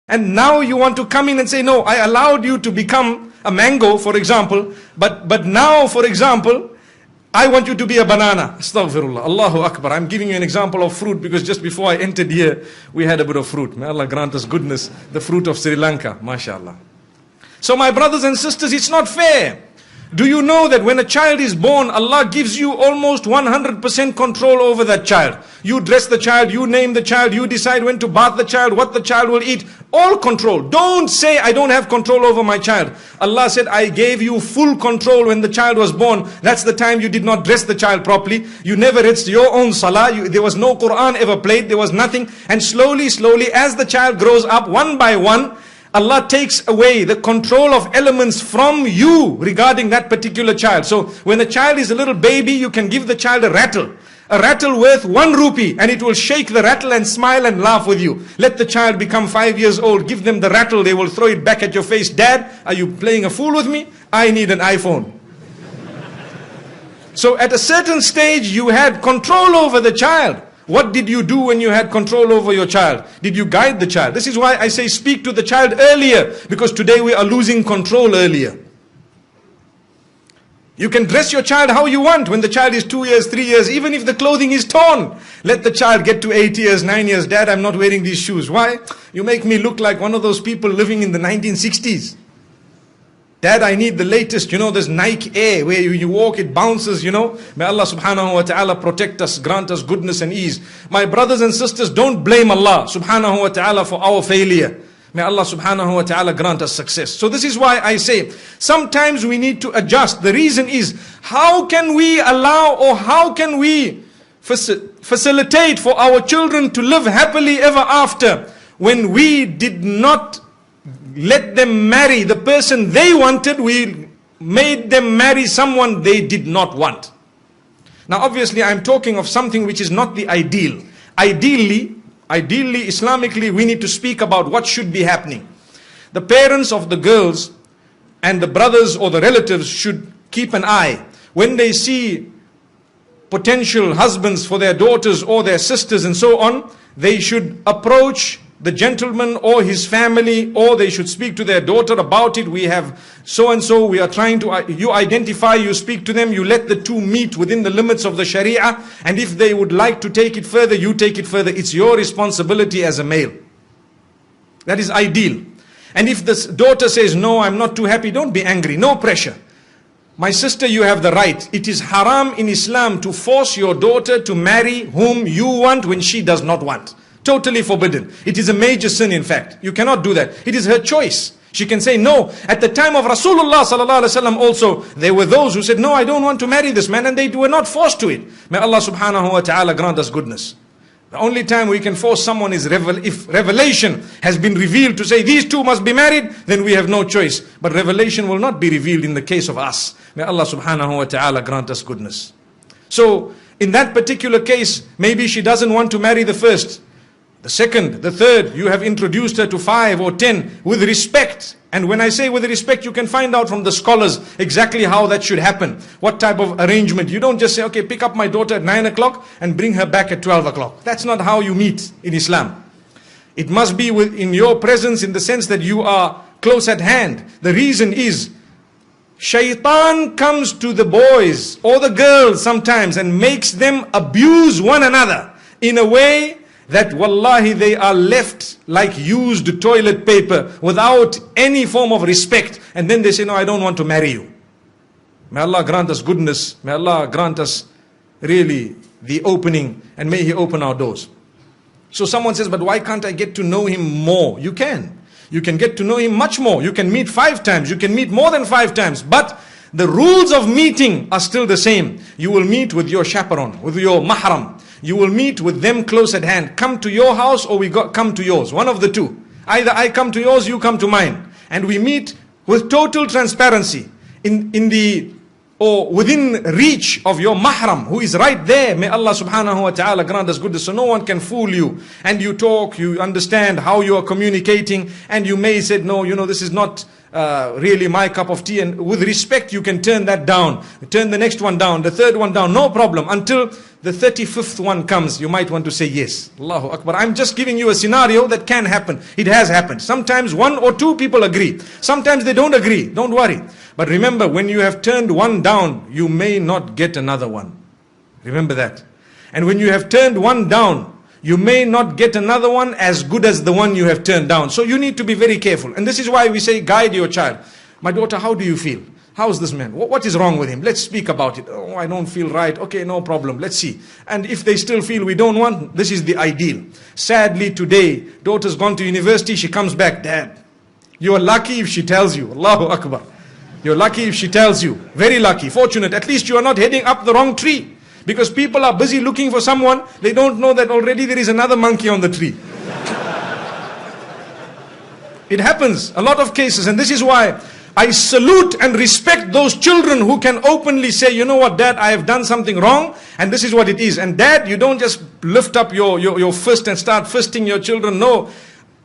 And now you want to come in and say, no, I allowed you to become a mango, for example, but now, for example, I want you to be a banana. Astaghfirullah, Allahu Akbar. I'm giving you an example of fruit because just before I entered here, we had a bit of fruit. May Allah grant us goodness, the fruit of Sri Lanka, mashallah. So my brothers and sisters, it's not fair. Do you know that when a child is born, Allah gives you almost 100% control over that child? You dress the child, you name the child, you decide when to bath the child, what the child will eat. All control. Don't say, I don't have control over my child. Allah said, I gave you full control when the child was born. That's the time you did not dress the child properly. You never read your own salah. There was no Quran ever played. There was nothing. And slowly, as the child grows up, one by one, Allah takes away the control of elements from you regarding that particular child. So when a child is a little baby, you can give the child a rattle. A rattle worth 1 rupee, and it will shake the rattle and smile and laugh with you. Let the child become 5 years old, give them the rattle, they will throw it back at your face. Dad, are you playing a fool with me? I need an iPhone. So at a certain stage, you had control over the child. What did you do when you had control over your child? Did you guide the child? This is why I say speak to the child earlier, because today we are losing control earlier. You can dress your child how you want when the child is 2 years, 3 years, even if the clothing is torn. Let the child get to 8 years, 9 years. Dad, I'm not wearing these shoes. Why? You make me look like one of those people living in the 1960s. Dad, I need the latest, this Nike Air where you walk, it bounces, May Allah subhanahu wa ta'ala protect us, grant us goodness and ease. My brothers and sisters, don't blame Allah subhanahu wa ta'ala for our failure. May Allah subhanahu wa ta'ala grant us success. So this is why I say, sometimes we need to adjust. The reason is, how can we allow or how can we facilitate for our children to live happily ever after when we did not let them marry the person they wanted, we made them marry someone they did not want. Now obviously I'm talking of something which is not the ideal. Ideally, Islamically, we need to speak about what should be happening. The parents of the girls and the brothers or the relatives should keep an eye. When they see potential husbands for their daughters or their sisters and so on, they should approach the gentleman or his family, or they should speak to their daughter about it. We have so and so, we are trying to, you identify, you speak to them, you let the two meet within the limits of the Sharia, and if they would like to take it further, you take it further. It's your responsibility as a male. That is ideal. And if the daughter says, no, I'm not too happy, don't be angry, no pressure. My sister, you have the right. It is haram in Islam to force your daughter to marry whom you want when she does not want. Totally forbidden. It is a major sin, in fact. You cannot do that. It is her choice. She can say no. At the time of Rasulullah sallallahu alaihi wasallam also, there were those who said, no, I don't want to marry this man, and they were not forced to it. May Allah subhanahu wa ta'ala grant us goodness. The only time we can force someone is if revelation has been revealed to say these two must be married, then we have no choice. But revelation will not be revealed in the case of us. May Allah subhanahu wa ta'ala grant us goodness. So, in that particular case, maybe she doesn't want to marry the first, the second, the third. You have introduced her to 5 or 10 with respect. And when I say with respect, you can find out from the scholars exactly how that should happen. What type of arrangement. You don't just say, okay, pick up my daughter at 9 o'clock and bring her back at 12 o'clock. That's not how you meet in Islam. It must be in your presence, in the sense that you are close at hand. The reason is, shaitan comes to the boys or the girls sometimes and makes them abuse one another in a way that wallahi they are left like used toilet paper without any form of respect. And then they say, no, I don't want to marry you. May Allah grant us goodness. May Allah grant us really the opening, and may He open our doors. So someone says, but why can't I get to know him more? You can. You can get to know him much more. You can meet 5 times. You can meet more than 5 times. But the rules of meeting are still the same. You will meet with your chaperone, with your mahram. You will meet with them close at hand. Come to your house or come to yours. One of the two. Either I come to yours, you come to mine. And we meet with total transparency. Within reach of your mahram, who is right there. May Allah subhanahu wa ta'ala grant us goodness. So no one can fool you. And you talk, you understand how you are communicating. And you may say, no, this is not really my cup of tea, and with respect you can turn that down, turn the next one down, the third one down, no problem, until the 35th one comes, you might want to say yes. Allahu Akbar. I'm just giving you a scenario that can happen. It has happened. Sometimes one or two people agree, sometimes they don't agree, don't worry. But remember, when you have turned one down, you may not get another one. Remember that. And when you have turned one down, you may not get another one as good as the one you have turned down. So you need to be very careful. And this is why we say, guide your child. My daughter, how do you feel? How's this man? What is wrong with him? Let's speak about it. Oh, I don't feel right. Okay, no problem. Let's see. And if they still feel we don't want, this is the ideal. Sadly today, daughter's gone to university, she comes back, Dad, you are lucky if she tells you. Allahu Akbar. You're lucky if she tells you. Very lucky, fortunate. At least you are not heading up the wrong tree. Because people are busy looking for someone, they don't know that already there is another monkey on the tree. It happens, a lot of cases, and this is why I salute and respect those children who can openly say, you know what, Dad, I have done something wrong, and this is what it is. And Dad, you don't just lift up your fist and start fisting your children. No,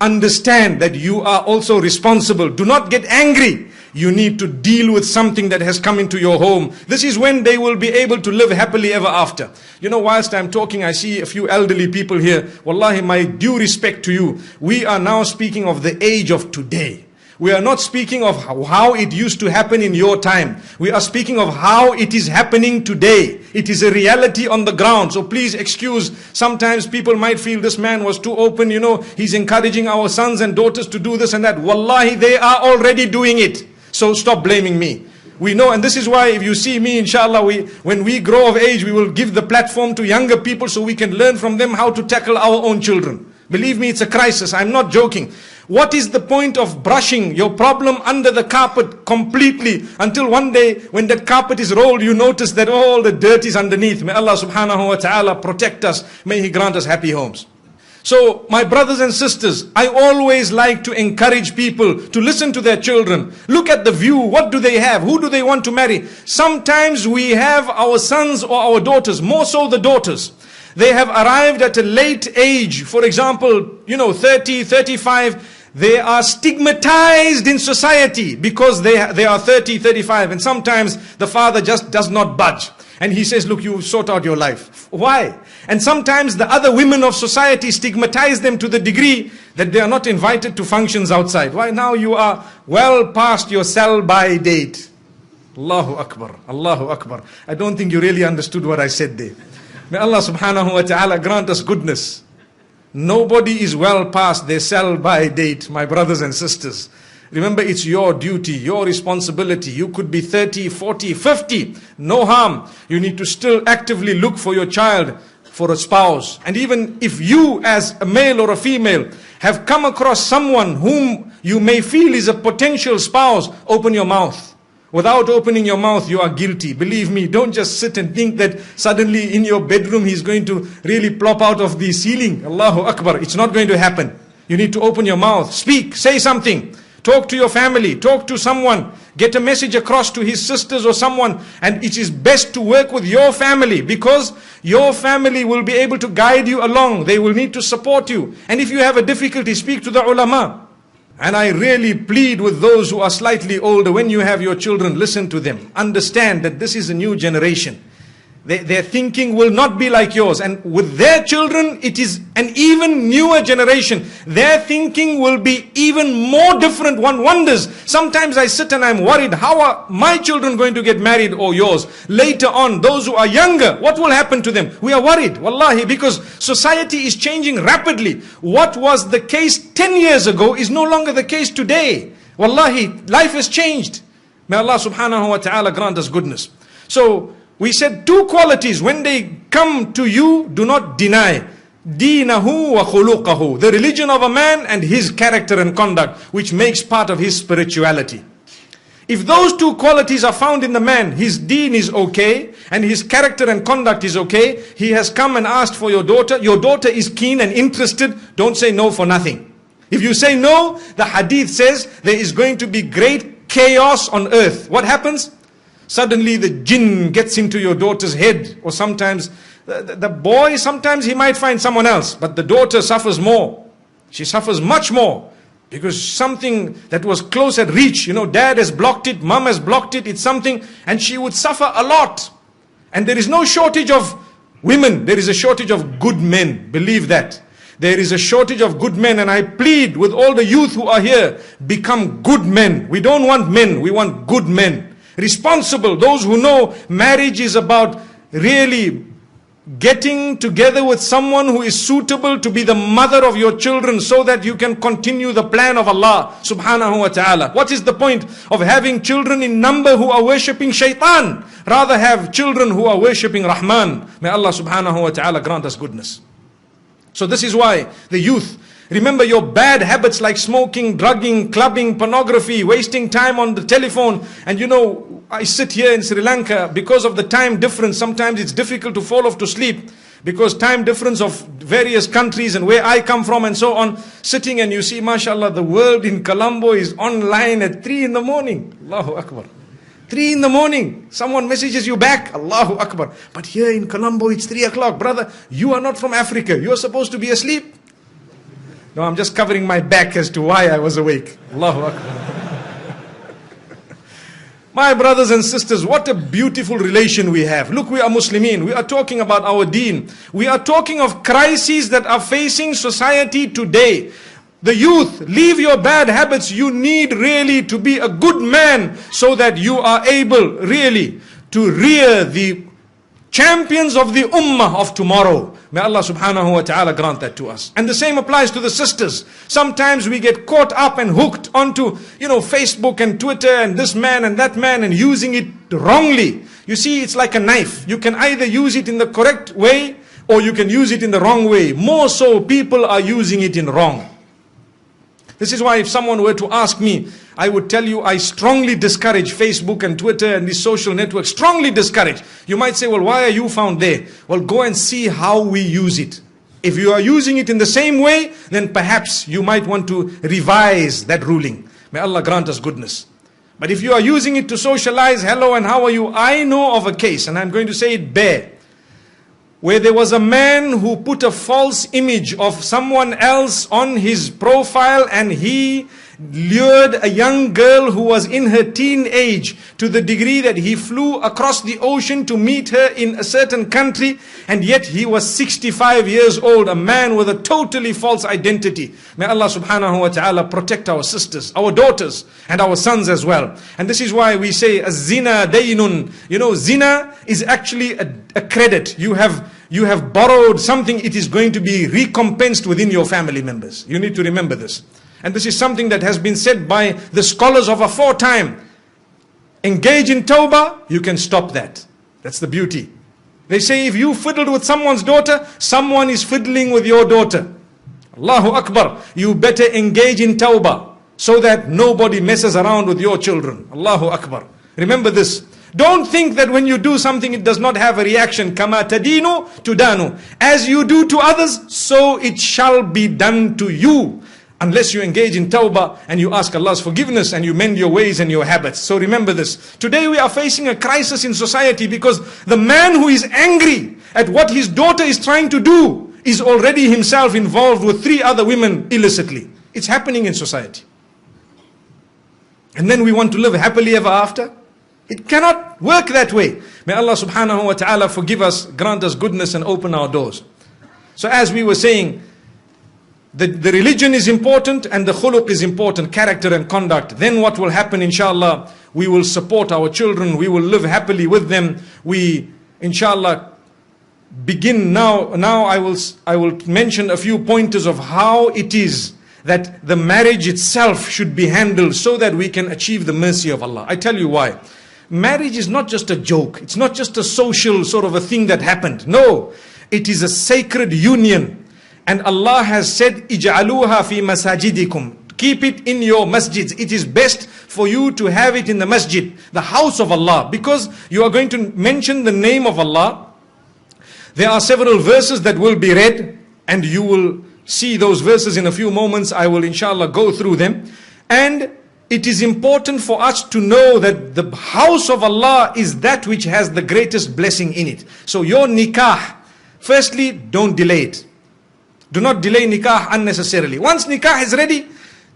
understand that you are also responsible. Do not get angry. You need to deal with something that has come into your home. This is when they will be able to live happily ever after. You know, whilst I'm talking, I see a few elderly people here. Wallahi, my due respect to you. We are now speaking of the age of today. We are not speaking of how it used to happen in your time. We are speaking of how it is happening today. It is a reality on the ground. So please excuse, sometimes people might feel this man was too open, you know, he's encouraging our sons and daughters to do this and that. Wallahi, they are already doing it. So stop blaming me. We know, and this is why if you see me, inshallah, when we grow of age, we will give the platform to younger people so we can learn from them how to tackle our own children. Believe me, it's a crisis. I'm not joking. What is the point of brushing your problem under the carpet completely until one day when that carpet is rolled, you notice that all the dirt is underneath. May Allah subhanahu wa ta'ala protect us. May He grant us happy homes. So, my brothers and sisters, I always like to encourage people to listen to their children. Look at the view. What do they have? Who do they want to marry? Sometimes we have our sons or our daughters, more so the daughters. They have arrived at a late age. For example, 30, 35. They are stigmatized in society because they are 30, 35. And sometimes the father just does not budge. And he says, look, you sort out your life. Why? And sometimes the other women of society stigmatize them to the degree that they are not invited to functions outside. Why? Now you are well past your sell-by date. Allahu Akbar. Allahu Akbar. I don't think you really understood what I said there. May Allah subhanahu wa ta'ala grant us goodness. Nobody is well past their sell-by date, my brothers and sisters. Remember, it's your duty, your responsibility. You could be 30, 40, 50. No harm. You need to still actively look for your child, for a spouse. And even if you as a male or a female have come across someone whom you may feel is a potential spouse, open your mouth. Without opening your mouth, you are guilty. Believe me, don't just sit and think that suddenly in your bedroom he's going to really plop out of the ceiling. Allahu Akbar. It's not going to happen. You need to open your mouth. Speak. Say something. Talk to your family, talk to someone, get a message across to his sisters or someone. And it is best to work with your family, because your family will be able to guide you along. They will need to support you. And if you have a difficulty, speak to the ulama. And I really plead with those who are slightly older, when you have your children, listen to them. Understand that this is a new generation. Their thinking will not be like yours. And with their children, it is an even newer generation. Their thinking will be even more different. One wonders. Sometimes I sit and I'm worried. How are my children going to get married, or yours? Later on, those who are younger, what will happen to them? We are worried. Wallahi, because society is changing rapidly. What was the case 10 years ago is no longer the case today. Wallahi, life has changed. May Allah subhanahu wa ta'ala grant us goodness. So, we said two qualities, when they come to you, do not deny. Deenahu wa khuluqahu. The religion of a man and his character and conduct, which makes part of his spirituality. If those two qualities are found in the man, his deen is okay, and his character and conduct is okay, he has come and asked for your daughter is keen and interested, don't say no for nothing. If you say no, the hadith says there is going to be great chaos on earth. What happens? Suddenly the jinn gets into your daughter's head, or sometimes the boy, sometimes he might find someone else, but the daughter suffers more. She suffers much more. Because something that was close at reach, dad has blocked it, mom has blocked it, it's something, and she would suffer a lot. And there is no shortage of women, there is a shortage of good men, believe that. There is a shortage of good men, and I plead with all the youth who are here, become good men. We don't want men, we want good men. Responsible, those who know marriage is about really getting together with someone who is suitable to be the mother of your children, so that you can continue the plan of Allah subhanahu wa ta'ala. What is the point of having children in number who are worshipping shaitan? Rather have children who are worshipping Rahman. May Allah subhanahu wa ta'ala grant us goodness. So this is why the youth, remember your bad habits like smoking, drugging, clubbing, pornography, wasting time on the telephone. And I sit here in Sri Lanka, because of the time difference, sometimes it's difficult to fall off to sleep, because time difference of various countries and where I come from and so on. Sitting and you see, mashallah, the world in Colombo is online at 3 in the morning. Allahu Akbar. 3 in the morning, someone messages you back, Allahu Akbar. But here in Colombo it's 3 o'clock. Brother, you are not from Africa, you are supposed to be asleep. No, I'm just covering my back as to why I was awake. Allahu Akbar. My brothers and sisters, what a beautiful relation we have. Look, we are Muslimin. We are talking about our deen. We are talking of crises that are facing society today. The youth, leave your bad habits. You need really to be a good man, so that you are able really to rear the champions of the ummah of tomorrow. May Allah subhanahu wa ta'ala grant that to us. And the same applies to the sisters. Sometimes we get caught up and hooked onto, Facebook and Twitter and this man and that man, and using it wrongly. You see, it's like a knife. You can either use it in the correct way, or you can use it in the wrong way. More so, people are using it in wrong. This is why if someone were to ask me, I would tell you I strongly discourage Facebook and Twitter and these social networks. Strongly discourage. You might say, well, why are you found there? Well, go and see how we use it. If you are using it in the same way, then perhaps you might want to revise that ruling. May Allah grant us goodness. But if you are using it to socialize, hello and how are you? I know of a case, and I'm going to say it bare, where there was a man who put a false image of someone else on his profile, and he lured a young girl who was in her teen age, to the degree that he flew across the ocean to meet her in a certain country, and yet he was 65 years old, a man with a totally false identity. May Allah subhanahu wa ta'ala protect our sisters, our daughters, and our sons as well. And this is why we say, az-zina daynun. Zina is actually a credit. You have borrowed something, it is going to be recompensed within your family members. You need to remember this. And this is something that has been said by the scholars of aforetime. Engage in tawbah, you can stop that. That's the beauty. They say if you fiddled with someone's daughter, someone is fiddling with your daughter. Allahu Akbar. You better engage in tawbah, so that nobody messes around with your children. Allahu Akbar. Remember this. Don't think that when you do something it does not have a reaction. Kama tadinu tudanu. As you do to others, so it shall be done to you. Unless you engage in tawbah and you ask Allah's forgiveness and you mend your ways and your habits. So remember this. Today we are facing a crisis in society, because the man who is angry at what his daughter is trying to do is already himself involved with 3 other women illicitly. It's happening in society. And then we want to live happily ever after? It cannot work that way. May Allah subhanahu wa ta'ala forgive us, grant us goodness, and open our doors. So as we were saying, the religion is important and the khuluq is important, character and conduct. Then what will happen, inshallah, we will support our children, we will live happily with them. We, inshallah, begin now. Now I will mention a few pointers of how it is that the marriage itself should be handled, so that we can achieve the mercy of Allah. I tell you why. Marriage is not just a joke. It's not just a social sort of a thing that happened. No, it is a sacred union. And Allah has said, "Ij'aluha fi masajidikum." Keep it in your masjids. It is best for you to have it in the masjid, the house of Allah, because you are going to mention the name of Allah. There are several verses that will be read, and you will see those verses in a few moments. I will inshallah go through them. And it is important for us to know that the house of Allah is that which has the greatest blessing in it. So your nikah, firstly, don't delay it. Do not delay nikah unnecessarily. Once nikah is ready,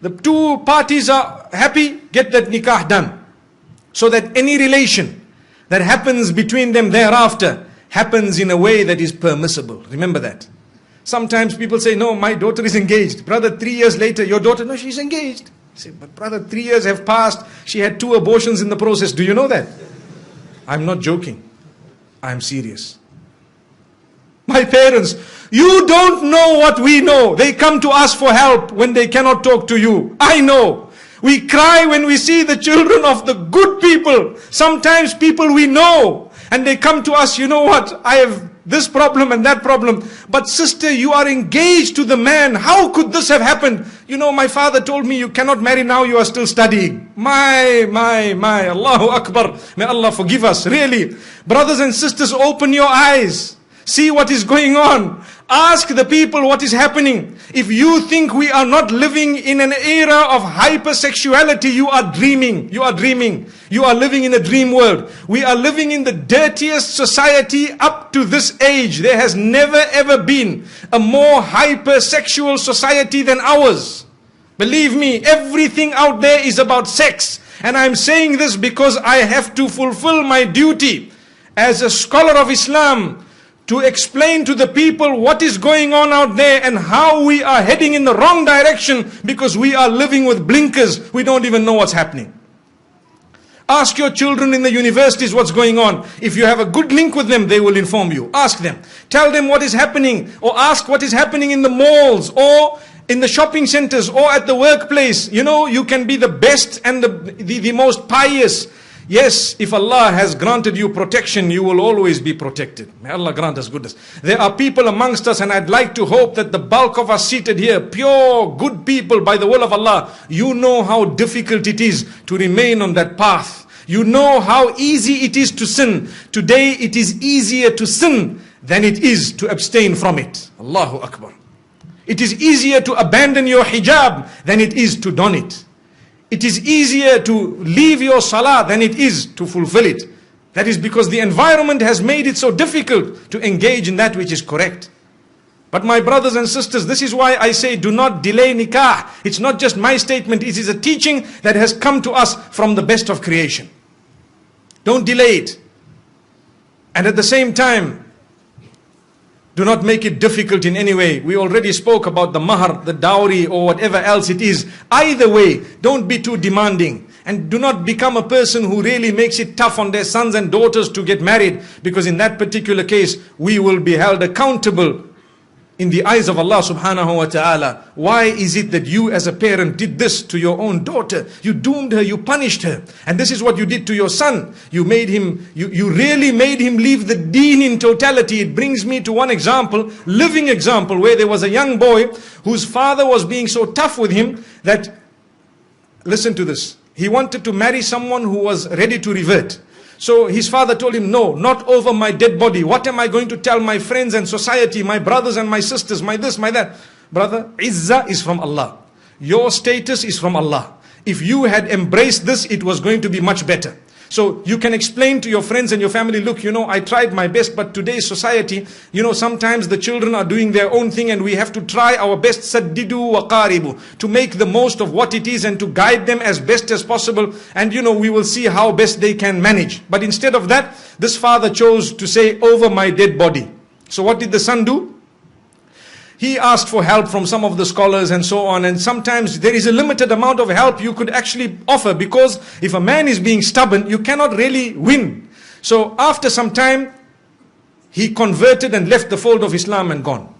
The two parties are happy, get that nikah done. So that any relation that happens between them thereafter happens in a way that is permissible. Remember that. Sometimes people say, no, my daughter is engaged. Brother, 3 years later, your daughter, no, she's engaged. I say, but brother, 3 years have passed. She had 2 abortions in the process. Do you know that? I'm not joking. I'm serious. My parents, you don't know what we know. They come to us for help when they cannot talk to you. I know. We cry when we see the children of the good people. Sometimes people we know. And they come to us, you know what, I have this problem and that problem. But sister, you are engaged to the man. How could this have happened? You know, my father told me you cannot marry now, you are still studying. My, Allahu Akbar. May Allah forgive us, really. Brothers and sisters, open your eyes. See what is going on. Ask the people what is happening. If you think we are not living in an era of hypersexuality, you are dreaming. You are dreaming. You are living in a dream world. We are living in the dirtiest society up to this age. There has never ever been a more hypersexual society than ours. Believe me, everything out there is about sex. And I'm saying this because I have to fulfill my duty as a scholar of Islam, to explain to the people what is going on out there and how we are heading in the wrong direction because we are living with blinkers. We don't even know what's happening. Ask your children in the universities what's going on. If you have a good link with them, they will inform you. Ask them. Tell them what is happening, or ask what is happening in the malls or in the shopping centers or at the workplace. You know, you can be the best and the most pious. Yes, if Allah has granted you protection, you will always be protected. May Allah grant us goodness. There are people amongst us, and I'd like to hope that the bulk of us seated here, pure, good people by the will of Allah, you know how difficult it is to remain on that path. You know how easy it is to sin. Today it is easier to sin than it is to abstain from it. Allahu Akbar. It is easier to abandon your hijab than it is to don it. It is easier to leave your salah than it is to fulfill it. That is because the environment has made it so difficult to engage in that which is correct. But my brothers and sisters, this is why I say do not delay nikah. It's not just my statement, it is a teaching that has come to us from the best of creation. Don't delay it. And at the same time, do not make it difficult in any way. We already spoke about the mahar, the dowry, or whatever else it is. Either way, don't be too demanding. And do not become a person who really makes it tough on their sons and daughters to get married. Because in that particular case, we will be held accountable in the eyes of Allah subhanahu wa ta'ala. Why is it that you as a parent did this to your own daughter? You doomed her, you punished her. And this is what you did to your son. You made him, you really made him leave the deen in totality. It brings me to one example, living example, where there was a young boy whose father was being so tough with him that, listen to this, he wanted to marry someone who was ready to revert. So his father told him, no, not over my dead body. What am I going to tell my friends and society, my brothers and my sisters, my this, my that? Brother, izzah is from Allah. Your status is from Allah. If you had embraced this, it was going to be much better. So you can explain to your friends and your family, look, you know, I tried my best, but today's society, you know, sometimes the children are doing their own thing and we have to try our best, saddidu wa qaribu, to make the most of what it is and to guide them as best as possible. And you know, we will see how best they can manage. But instead of that, this father chose to say, over my dead body. So what did the son do? He asked for help from some of the scholars and so on. And sometimes there is a limited amount of help you could actually offer, because if a man is being stubborn, you cannot really win. So after some time, he converted and left the fold of Islam and gone.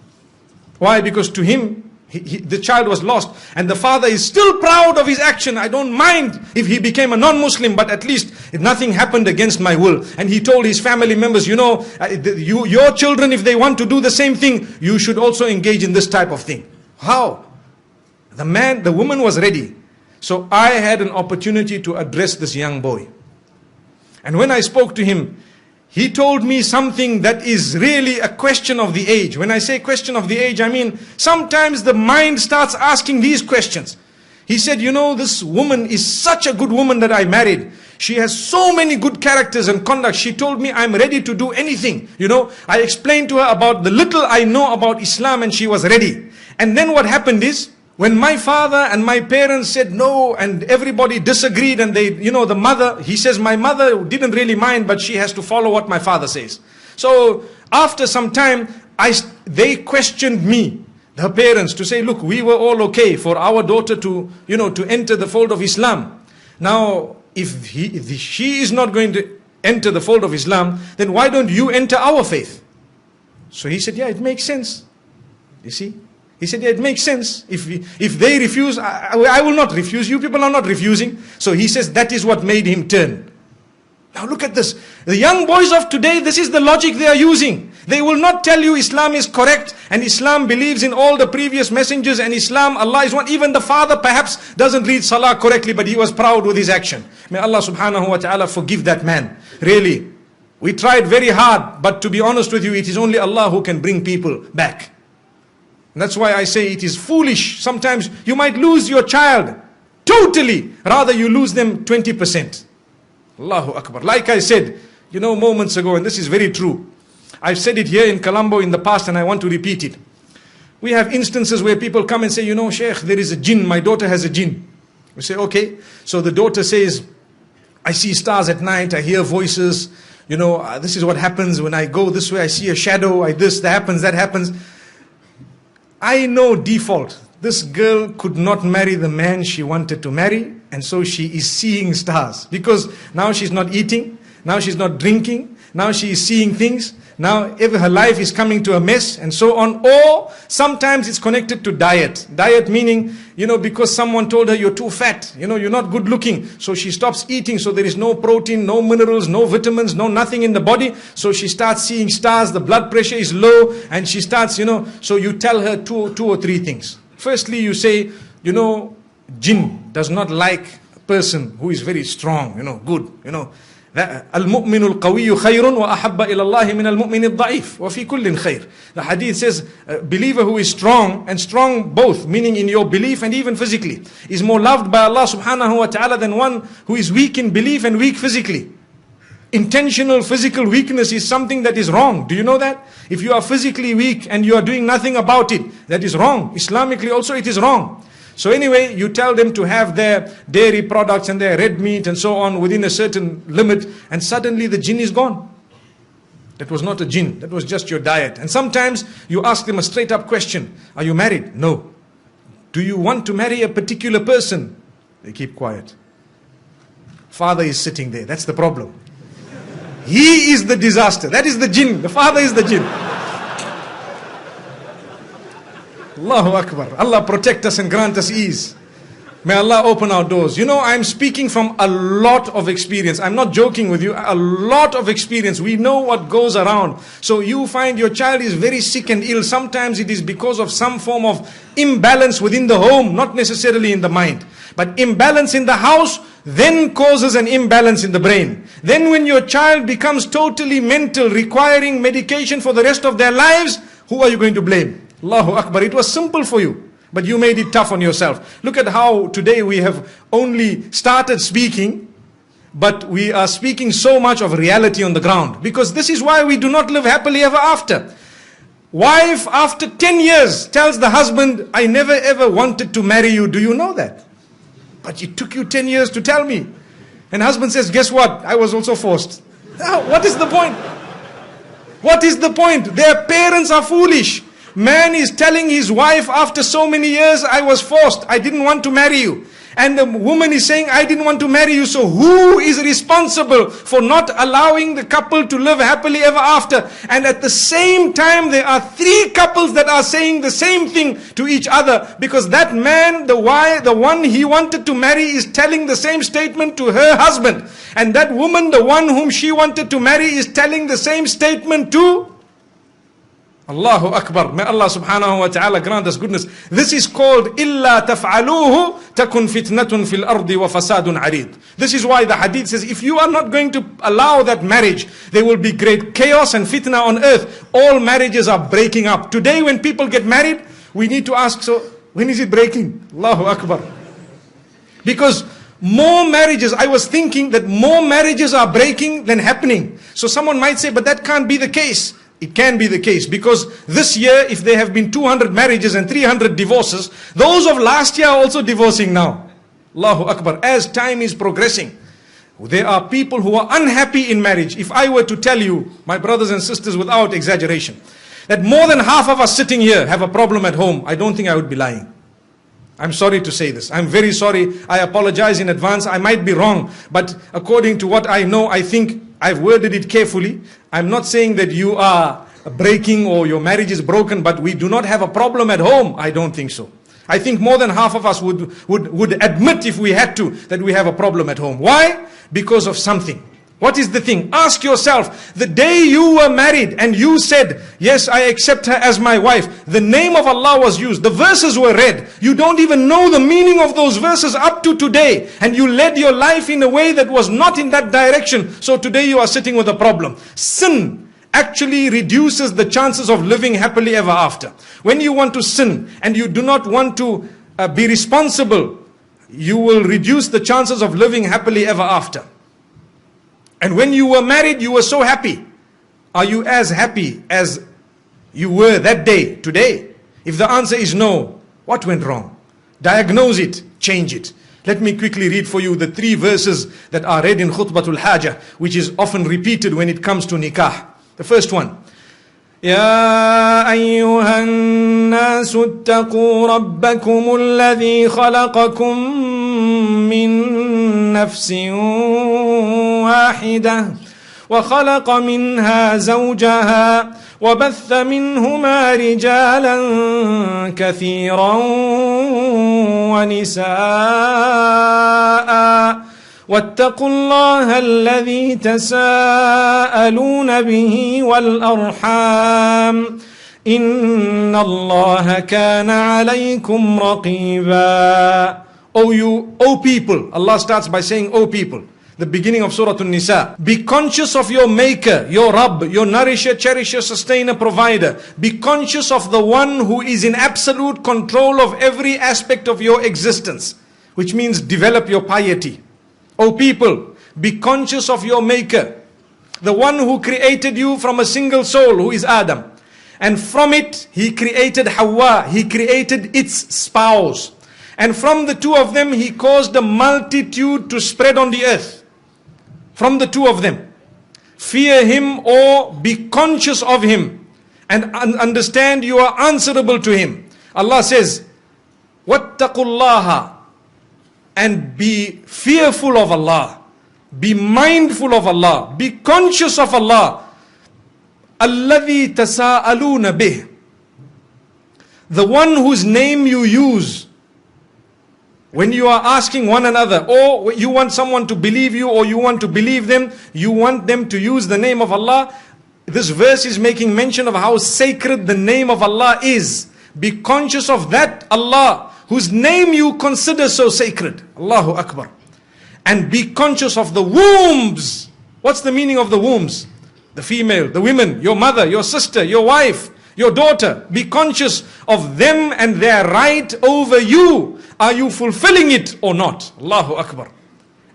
Why? Because to him, the child was lost. And the father is still proud of his action. I don't mind if he became a non-Muslim, but at least nothing happened against my will. And he told his family members, you know, your children, if they want to do the same thing, you should also engage in this type of thing. How? The woman was ready. So I had an opportunity to address this young boy. And when I spoke to him, he told me something that is really a question of the age. When I say question of the age, I mean sometimes the mind starts asking these questions. He said, you know, this woman is such a good woman that I married. She has so many good characters and conduct. She told me I'm ready to do anything. You know, I explained to her about the little I know about Islam and she was ready. And then what happened is, When my father and my parents said no and everybody disagreed and they, the mother, he says my mother didn't really mind, but she has to follow what my father says. So after some time, they questioned me, her parents, to say, look, we were all okay for our daughter to, to enter the fold of Islam. Now, if she is not going to enter the fold of Islam, then why don't you enter our faith? So he said, yeah, it makes sense. You see? He said, yeah, it makes sense. If they refuse, I will not refuse. You people are not refusing. So he says that is what made him turn. Now look at this. The young boys of today, this is the logic they are using. They will not tell you Islam is correct and Islam believes in all the previous messengers and Islam, Allah is one. Even the father perhaps doesn't read Salah correctly, but he was proud with his action. May Allah subhanahu wa ta'ala forgive that man. Really. We tried very hard, but to be honest with you, it is only Allah who can bring people back. And that's why I say it is foolish. Sometimes you might lose your child totally. Rather you lose them 20%. Allahu Akbar. Like I said, moments ago, and this is very true. I've said it here in Colombo in the past and I want to repeat it. We have instances where people come and say, Sheikh, there is a jinn, my daughter has a jinn. We say, okay. So the daughter says, I see stars at night, I hear voices, this is what happens when I go this way, I see a shadow, that happens. I know default. This girl could not marry the man she wanted to marry, and so she is seeing stars. Because now she's not eating, now she's not drinking, now she is seeing things, now her life is coming to a mess, and so on. Or sometimes it's connected to diet. Diet meaning, because someone told her you're too fat, you're not good looking. So she stops eating, so there is no protein, no minerals, no vitamins, no nothing in the body. So she starts seeing stars, the blood pressure is low, and she starts, so you tell her two or three things. Firstly, you say, jinn does not like a person who is very strong, good, Al-mu'minu al-qawiyyu khayrun wa ahabba ila Allah min al-mu'min al-da'if wa fi kullin khayr. The hadith says, a believer who is strong, and strong both, meaning in your belief and even physically, is more loved by Allah subhanahu wa ta'ala than one who is weak in belief and weak physically. Intentional physical weakness is something that is wrong. Do you know that? If you are physically weak and you are doing nothing about it, that is wrong. Islamically also it is wrong. So anyway, you tell them to have their dairy products and their red meat and so on within a certain limit, and suddenly the jinn is gone. That was not a jinn, that was just your diet. And sometimes you ask them a straight up question. Are you married? No. Do you want to marry a particular person? They keep quiet. Father is sitting there, that's the problem. He is the disaster. That is the jinn. The father is the jinn. Allahu Akbar. Allah protect us and grant us ease. May Allah open our doors. I'm speaking from a lot of experience. I'm not joking with you. A lot of experience. We know what goes around. So you find your child is very sick and ill. Sometimes it is because of some form of imbalance within the home, not necessarily in the mind. But imbalance in the house then causes an imbalance in the brain. Then when your child becomes totally mental, requiring medication for the rest of their lives, who are you going to blame? Allahu Akbar. It was simple for you, but you made it tough on yourself. Look at how today we have only started speaking, but we are speaking so much of reality on the ground. Because this is why we do not live happily ever after. Wife after 10 years tells the husband, I never ever wanted to marry you. Do you know that? But it took you 10 years to tell me. And husband says, guess what? I was also forced. Now, what is the point? What is the point? Their parents are foolish. Man is telling his wife after so many years, I was forced, I didn't want to marry you. And the woman is saying, I didn't want to marry you. So who is responsible for not allowing the couple to live happily ever after? And at the same time, there are 3 couples that are saying the same thing to each other. Because that man, the one he wanted to marry, is telling the same statement to her husband. And that woman, the one whom she wanted to marry, is telling the same statement to Allahu Akbar. May Allah subhanahu wa ta'ala grant us goodness. This is called إِلَّا تَفْعَلُوهُ تَكُنْ فِتْنَةٌ فِي الْأَرْضِ وَفَسَادٌ عَرِيضٌ. This is why the hadith says, if you are not going to allow that marriage, there will be great chaos and fitna on earth. All marriages are breaking up. Today when people get married, we need to ask, so when is it breaking? Allahu Akbar. Because more marriages, I was thinking that more marriages are breaking than happening. So someone might say, but that can't be the case. It can be the case, because this year, if there have been 200 marriages and 300 divorces, those of last year are also divorcing now. Allahu Akbar. As time is progressing, there are people who are unhappy in marriage. If I were to tell you, my brothers and sisters, without exaggeration, that more than half of us sitting here have a problem at home, I don't think I would be lying. I'm sorry to say this. I'm very sorry. I apologize in advance. I might be wrong, but according to what I know, I think I've worded it carefully. I'm not saying that you are breaking or your marriage is broken, but we do not have a problem at home. I don't think so. I think more than half of us would admit, if we had to, that we have a problem at home. Why? Because of something. What is the thing? Ask yourself, the day you were married and you said, yes, I accept her as my wife, the name of Allah was used, the verses were read, you don't even know the meaning of those verses up to today, and you led your life in a way that was not in that direction, so today you are sitting with a problem. Sin actually reduces the chances of living happily ever after. When you want to sin and you do not want to be responsible, you will reduce the chances of living happily ever after. And when you were married, you were so happy. Are you as happy as you were that day, today? If the answer is no, what went wrong? Diagnose it, change it. Let me quickly read for you the 3 verses that are read in Khutbatul Hajah, which is often repeated when it comes to nikah. The first one. يا أيها الناس اتقوا ربكم الذي خلقكم من نفس واحدة وخلق منها زوجها وبث منهما رجالا كثيرا ونساء واتقوا الله الذي تساءلون به والأرحام إن الله كان عليكم رقيبا. O people, Allah starts by saying, O people, the beginning of Surah An-Nisa. Be conscious of your maker, your Rabb, your nourisher, cherisher, sustainer, provider. Be conscious of the one who is in absolute control of every aspect of your existence, which means develop your piety. O people, be conscious of your maker, the one who created you from a single soul, who is Adam. And from it, he created Hawa, he created its spouse. And from the two of them, he caused a multitude to spread on the earth. From the two of them. Fear him or be conscious of him. And understand you are answerable to him. Allah says, وَاتَّقُوا and be fearful of Allah, be mindful of Allah, be conscious of Allah. الَّذِي تَسَاءَلُونَ بِهِ, the one whose name you use when you are asking one another, or you want someone to believe you, or you want to believe them, you want them to use the name of Allah. This verse is making mention of how sacred the name of Allah is. Be conscious of that Allah, whose name you consider so sacred. Allahu Akbar. And be conscious of the wombs. What's the meaning of the wombs? The female, the women, your mother, your sister, your wife, your daughter. Be conscious of them and their right over you. Are you fulfilling it or not? Allahu Akbar.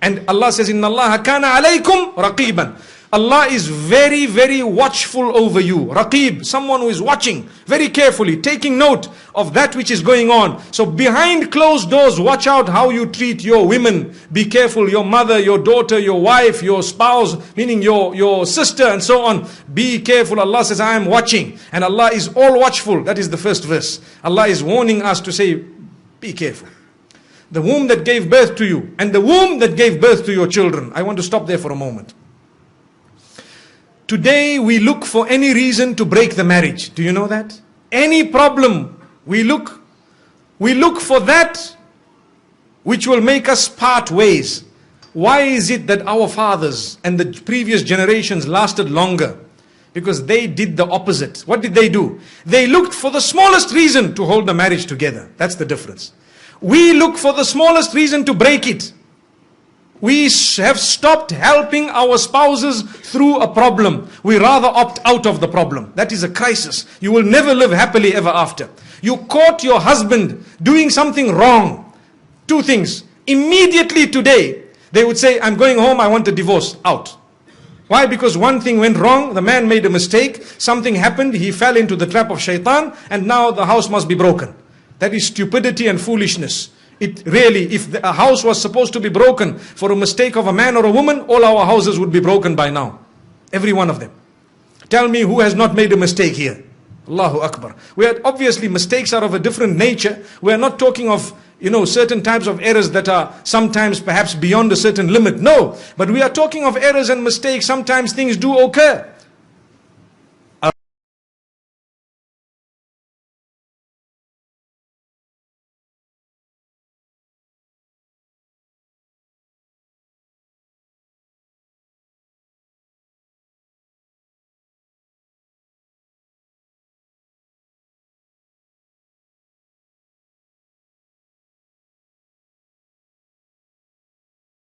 And Allah says, Inna Allah kana alaykum raqiban. Allah is very, very watchful over you. Raqib, someone who is watching very carefully, taking note of that which is going on. So behind closed doors, watch out how you treat your women. Be careful, your mother, your daughter, your wife, your spouse, meaning your sister and so on. Be careful. Allah says, I am watching. And Allah is all watchful. That is the first verse. Allah is warning us to say, be careful. The womb that gave birth to you and the womb that gave birth to your children. I want to stop there for a moment. Today we look for any reason to break the marriage. Do you know that? Any problem, we look for that which will make us part ways. Why is it that our fathers and the previous generations lasted longer? Because they did the opposite. What did they do? They looked for the smallest reason to hold the marriage together. That's the difference. We look for the smallest reason to break it. We have stopped helping our spouses through a problem. We rather opt out of the problem. That is a crisis. You will never live happily ever after. You caught your husband doing something wrong. 2 things. Immediately today, they would say, I'm going home, I want a divorce. Out. Why? Because one thing went wrong, the man made a mistake, something happened, he fell into the trap of shaitan, and now the house must be broken. That is stupidity and foolishness. It really, if a house was supposed to be broken for a mistake of a man or a woman, all our houses would be broken by now. Every one of them. Tell me who has not made a mistake here. Allahu Akbar. Obviously mistakes are of a different nature. We are not talking of, certain types of errors that are sometimes perhaps beyond a certain limit. No, but we are talking of errors and mistakes. Sometimes things do occur.